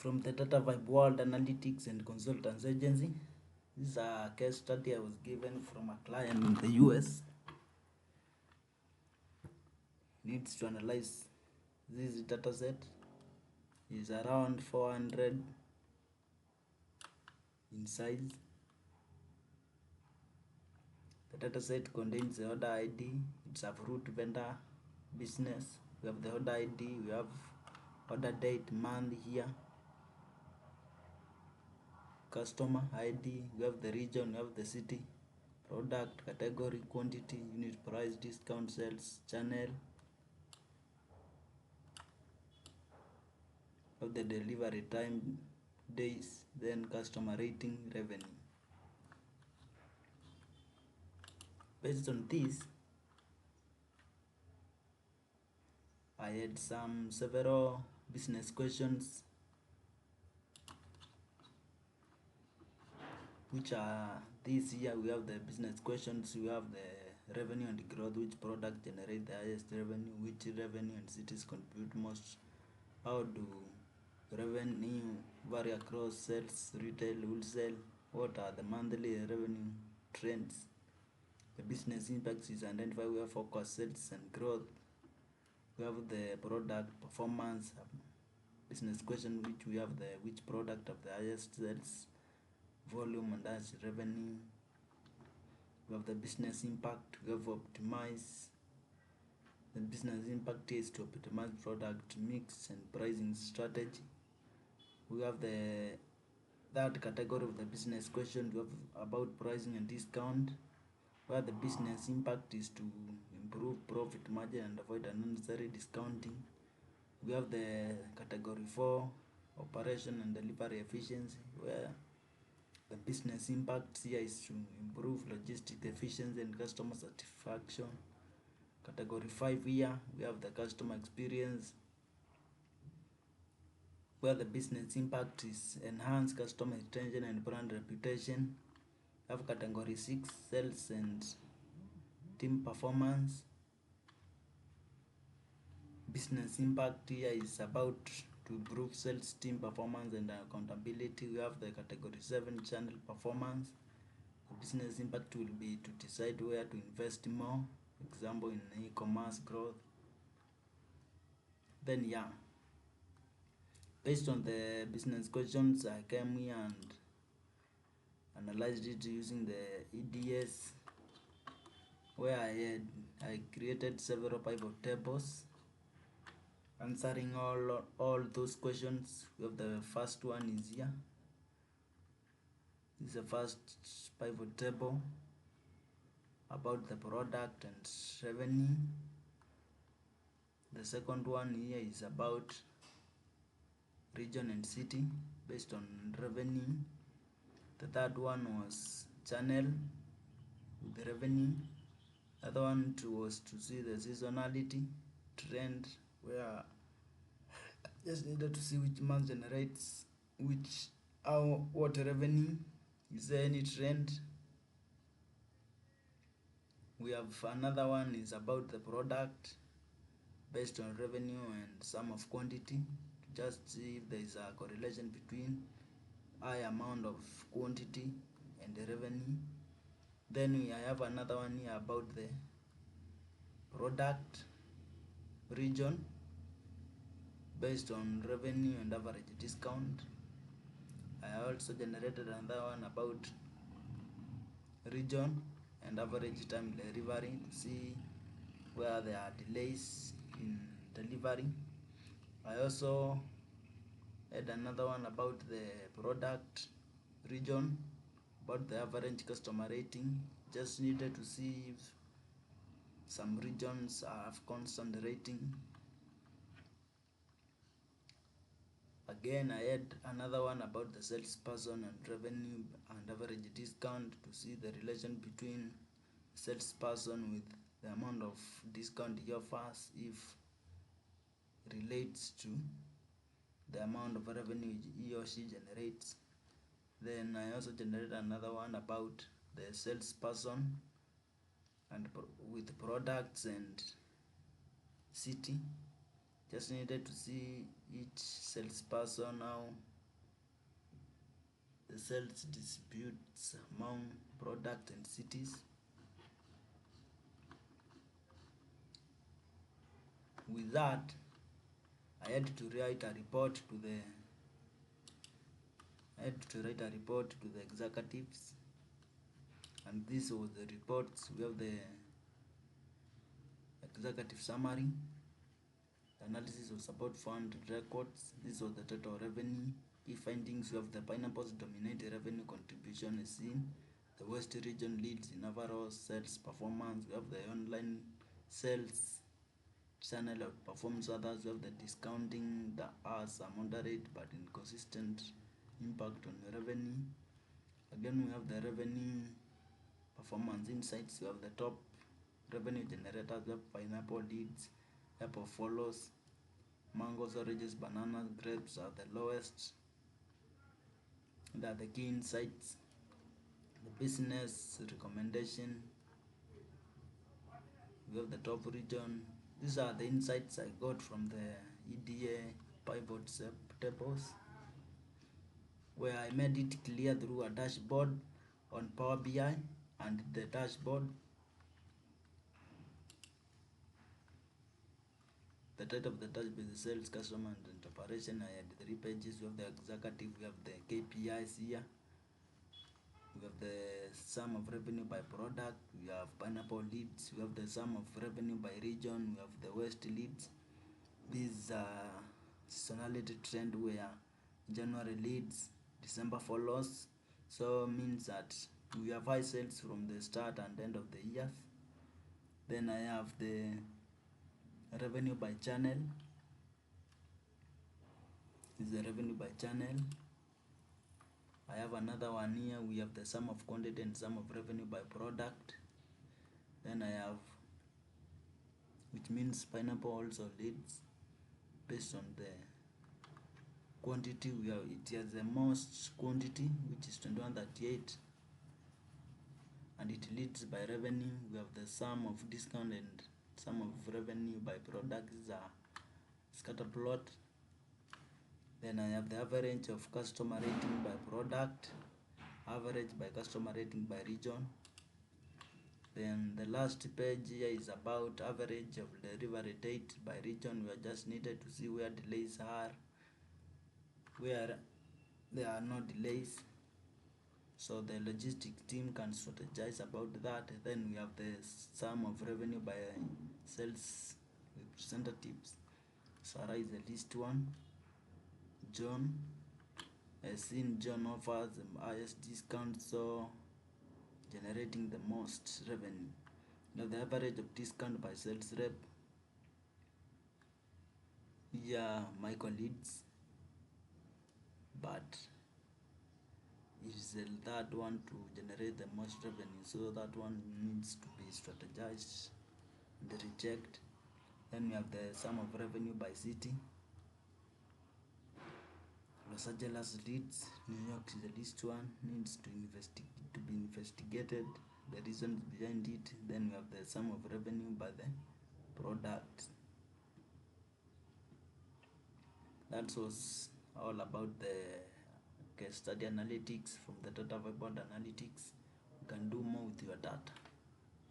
from the Data Vibe World Analytics and Consultants Agency. This is a case study I was given from a client in the US. Needs to analyze this dataset. Is around 400 in size. The dataset contains the order ID. It's a fruit vendor business. We have the order ID. We have order date, month, year, customer ID. We have the region. We have the city, product, category, quantity, unit price, discount, sales, channel. We have the delivery time, days, then customer rating, revenue. Based on this, I had several business questions, which are this year. We have the business questions. We have the revenue and growth. Which product generate the highest revenue? Which revenue and cities contribute most? How do revenue vary across sales, retail, wholesale? What are the monthly revenue trends? The business impacts is identify where focus sales and growth. We have the product performance business question, which we have the which product of the highest sales volume and highest revenue. We have the business impact. We have optimize. The business impact is to optimize product mix and pricing strategy. We have the third category of the business question. We have about pricing and discount, where the business impact is to improve profit margin and avoid unnecessary discounting. We have the category 4, operation and delivery efficiency, where the business impact here is to improve logistic efficiency and customer satisfaction. Category 5 here, we have the customer experience, where the business impact is enhance customer retention and brand reputation. We have category 6, sales and team performance. Business impact here is about to improve sales team performance and accountability. We have the category 7, channel performance. The business impact will be to decide where to invest more, example in e-commerce growth. Then based on the business questions, I came here and analyzed it using the EDS, where I created several pivot tables answering all those questions. We have the first one is here. This is the first pivot table about the product and revenue. The second one here is about region and city based on revenue. The third one was channel with the revenue. The other one was to see the seasonality trend, where I just needed to see which month generates what revenue. Is there any trend? We have another one is about the product based on revenue and sum of quantity, to just see if there is a correlation between high amount of quantity and the revenue. Then I have another one here about the product region based on revenue and average discount. I also generated another one about region and average time delivery, to see where there are delays in delivery. I also had another one about the product region, about the average customer rating. Just needed to see if some regions have constant rating. Again, I had another one about the salesperson and revenue and average discount, to see the relation between salesperson with the amount of discount he offers, if relates to the amount of revenue he or she generates. Then I also generated another one about the salesperson and with products and city. Just needed to see each salesperson, how the sales disputes among product and cities. With that, I had to write a report to the executives, and this was the reports. We have the executive summary, the analysis of support fund records. This was the total revenue. Key findings: we have the pineapples dominate revenue contribution as seen. The West region leads in overall sales performance. We have the online sales channel outperforms others. We have the discounting. The has a moderate but inconsistent impact on revenue. Again, we have the revenue performance insights. We have the top revenue generators. We have pineapple leads, apple follows, mangoes, oranges, bananas, grapes are the lowest. And are the key insights. The business recommendation. We have the top region. These are the insights I got from the EDA pivot tables, where I made it clear through a dashboard on Power BI, and the dashboard, the title of the dashboard is sales, customer and operation. I had 3 pages. We have the executive, we have the KPIs here, we have the sum of revenue by product, we have pineapple leads, we have the sum of revenue by region, we have the West leads. This seasonality trend where January leads, December follows, so means that we have high sales from the start and end of the year. Then I have the revenue by channel. This is the revenue by channel. I have another one here. We have the sum of quantity and sum of revenue by product. Then I have, which means pineapple also leads based on the quantity. We have, it has the most quantity, which is 2138, and it leads by revenue. We have the sum of discount and sum of revenue by product. Is a scatter plot. Then I have the average of customer rating by product, average by customer rating by region. Then the last page here is about average of delivery date by region. We are just needed to see where delays are, where there are no delays, so the logistics team can strategize about that. Then we have the sum of revenue by sales representatives. Sarah is the least one. John, as seen, John offers the highest discount, so generating the most revenue. Now the average of discount by sales rep. Yeah, Michael leads, but it is the third one to generate the most revenue, so that one needs to be strategized and reject. Then we have the sum of revenue by city. Los Angeles leads, New York is the least one, needs to be investigated, the reasons behind it. Then we have the sum of revenue by the product. That was all about the case study analytics from the data viewboard analytics. You can do more with your data.